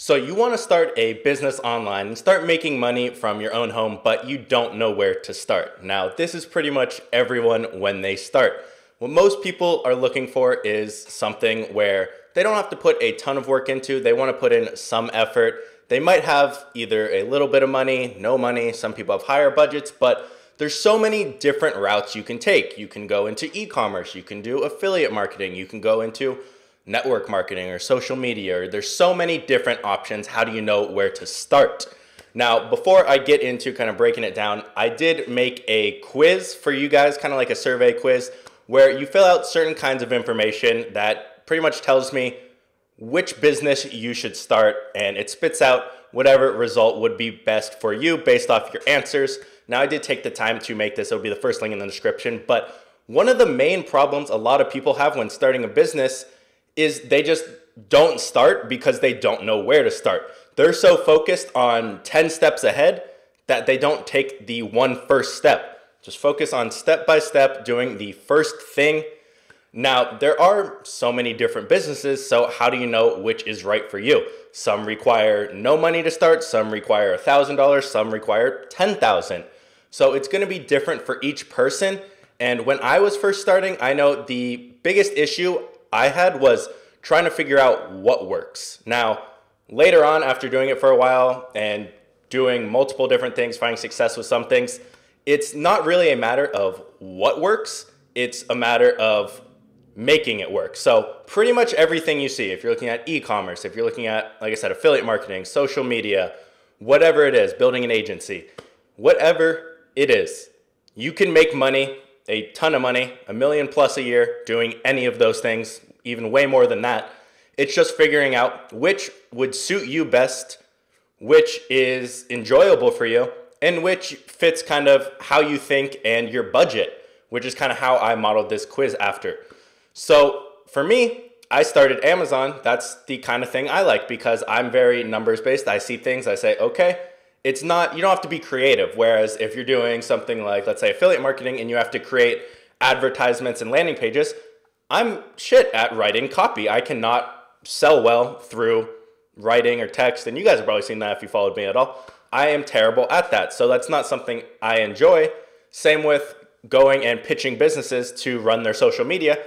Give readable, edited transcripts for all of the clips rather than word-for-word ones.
So you want to start a business online and start making money from your own home, but you don't know where to start. Now, this is pretty much everyone when they start. What most people are looking for is something where they don't have to put a ton of work into. They want to put in some effort. They might have either a little bit of money, no money. Some people have higher budgets, but there's so many different routes you can take. You can go into e-commerce, you can do affiliate marketing, you can go into network marketing or social media, or there's so many different options. How do you know where to start? Now, before I get into kind of breaking it down, I did make a quiz for you guys, kind of like a survey quiz, where you fill out certain kinds of information that pretty much tells me which business you should start, and it spits out whatever result would be best for you based off your answers. Now, I did take the time to make this. It'll be the first link in the description, but one of the main problems a lot of people have when starting a business is they just don't start because they don't know where to start. They're so focused on 10 steps ahead that they don't take the first step. Just focus on step by step doing the first thing. Now, there are so many different businesses, so how do you know which is right for you? Some require no money to start, some require $1,000, some require $10,000. So it's going to be different for each person. And when I was first starting, I know the biggest issue I had was trying to figure out what works. Now, later on, after doing it for a while and doing multiple different things, finding success with some things, it's not really a matter of what works, it's a matter of making it work. So pretty much everything you see, if you're looking at e-commerce, if you're looking at, like I said, affiliate marketing, social media, whatever it is, building an agency, whatever it is, you can make money, a ton of money, $1 million plus a year doing any of those things, even way more than that. It's just figuring out which would suit you best, which is enjoyable for you, and which fits kind of how you think and your budget, which is kind of how I modeled this quiz after. So for me, I started Amazon. That's the kind of thing I like because I'm very numbers based. I see things, I say, okay, it's not, you don't have to be creative. Whereas if you're doing something like, let's say, affiliate marketing and you have to create advertisements and landing pages, I'm shit at writing copy. I cannot sell well through writing or text, and you guys have probably seen that if you followed me at all. I am terrible at that, so that's not something I enjoy. Same with going and pitching businesses to run their social media.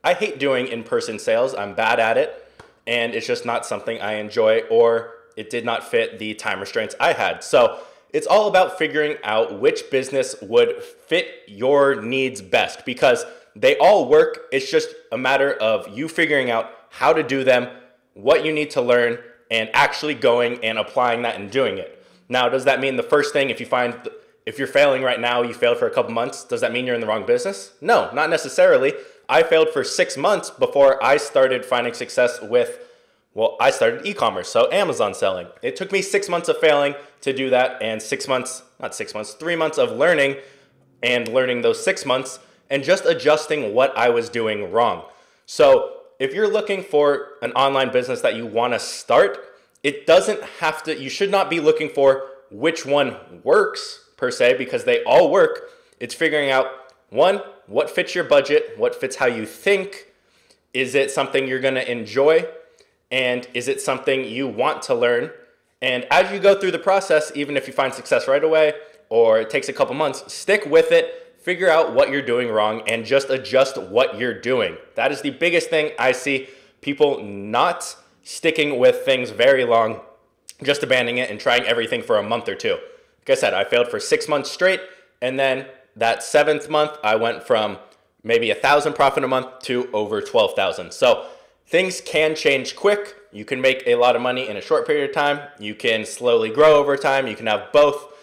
I hate doing in-person sales. I'm bad at it, and it's just not something I enjoy, or it did not fit the time restraints I had. So it's all about figuring out which business would fit your needs best because they all work. It's just a matter of you figuring out how to do them, what you need to learn, and actually going and applying that and doing it. Now, does that mean the first thing, if you're failing right now, you failed for a couple months, does that mean you're in the wrong business? No, not necessarily. I failed for 6 months before I started finding success with, well, I started e-commerce, so Amazon selling. It took me 6 months of failing to do that and 3 months of learning and learning those 6 months and just adjusting what I was doing wrong. So if you're looking for an online business that you want to start, it doesn't have to, you should not be looking for which one works per se because they all work. It's figuring out, one, what fits your budget, what fits how you think. Is it something you're going to enjoy? And is it something you want to learn? And as you go through the process, even if you find success right away or it takes a couple months, stick with it, figure out what you're doing wrong, and just adjust what you're doing. That is the biggest thing I see people not sticking with things very long, just abandoning it and trying everything for a month or two. Like I said, I failed for 6 months straight, and then that 7th month, I went from maybe $1,000 profit a month to over 12,000. So things can change quick. You can make a lot of money in a short period of time. You can slowly grow over time. You can have both.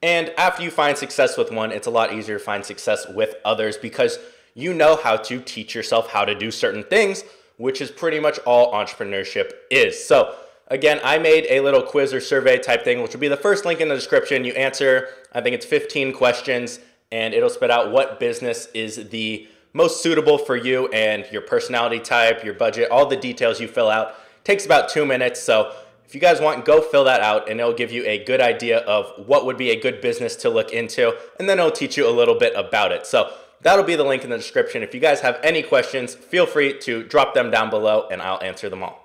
And after you find success with one, it's a lot easier to find success with others because you know how to teach yourself how to do certain things, which is pretty much all entrepreneurship is. So again, I made a little quiz or survey type thing, which will be the first link in the description. You answer, I think it's 15 questions, and it'll spit out what business is the most suitable for you and your personality type, your budget, all the details you fill out. Takes about 2 minutes. So if you guys want, go fill that out and it'll give you a good idea of what would be a good business to look into. And then it'll teach you a little bit about it. So that'll be the link in the description. If you guys have any questions, feel free to drop them down below and I'll answer them all.